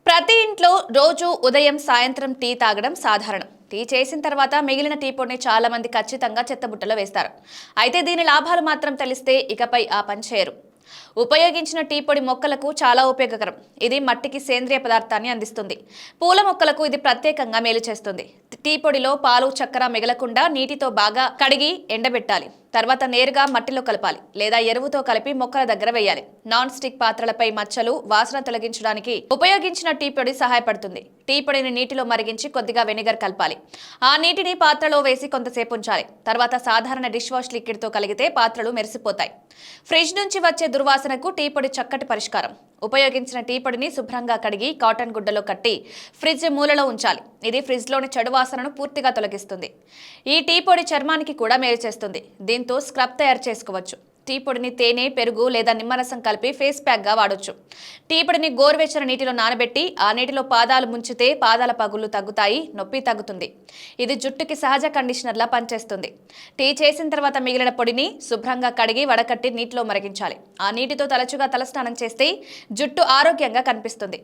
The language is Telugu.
ప్రతి ఇంట్లో రోజు ఉదయం సాయంత్రం టీ తాగడం సాధారణం. టీ చేసిన తర్వాత మిగిలిన టీ పొడిని చాలా మంది ఖచ్చితంగా చెత్తబుట్టలో వేస్తారు. అయితే దీని లాభాలు మాత్రం తెలిస్తే ఇకపై ఆ పని చేయరు. ఉపయోగించిన టీ పొడి మొక్కలకు చాలా ఉపయోగకరం. ఇది మట్టికి సేంద్రియ పదార్థాన్ని అందిస్తుంది. పూల మొక్కలకు ఇది ప్రత్యేకంగా మేలు చేస్తుంది. టీ పొడిలో పాలు చక్కెర మిగలకుండా నీటితో బాగా కడిగి ఎండబెట్టాలి. తర్వాత నేరుగా మట్టిలో కలపాలి లేదా ఎరువుతో కలిపి మొక్కల దగ్గర వేయాలి. నాన్ స్టిక్ పాత్రలపై మచ్చలు వాసన తొలగించడానికి ఉపయోగించిన టీ పొడి సహాయపడుతుంది. టీ పొడిని నీటిలో మరిగించి కొద్దిగా వెనిగర్ కలపాలి. ఆ నీటిని పాత్రలో వేసి కొంతసేపు ఉంచాలి. తర్వాత సాధారణ డిష్ వాష్ లిక్విడ్ తో కలిగితే పాత్రలు మెరిసిపోతాయి. ఫ్రిడ్జ్ నుంచి వచ్చే దుర్వాసనకు టీ పొడి చక్కటి పరిష్కారం. ఉపయోగించిన టీ పొడిని శుభ్రంగా కడిగి కాటన్ గుడ్డలో కట్టి ఫ్రిడ్జ్ మూలలో ఉంచాలి. ఇది ఫ్రిడ్జ్లోని చెడు వాసనను పూర్తిగా తొలగిస్తుంది. ఈ టీ పొడి చర్మానికి కూడా మేలు చేస్తుంది. దీంతో స్క్రబ్ తయారు చేసుకోవచ్చు. టీ పొడిని తేనె, పెరుగు లేదా నిమ్మరసం కలిపి ఫేస్ ప్యాక్ గా వాడొచ్చు. టీ పొడిని గోరువెచ్చని నీటిలో నానబెట్టి ఆ నీటిలో పాదాలు ముంచితే పాదాల పగుళ్లు తగ్గుతాయి, నొప్పి తగ్గుతుంది. ఇది జుట్టుకి సహజ కండిషనర్లా పనిచేస్తుంది. టీ చేసిన తర్వాత మిగిలిన పొడిని శుభ్రంగా కడిగి వడకట్టి నీటిలో మరిగించాలి. ఆ నీటితో తరచుగా తలస్నానం చేస్తే జుట్టు ఆరోగ్యంగా కనిపిస్తుంది.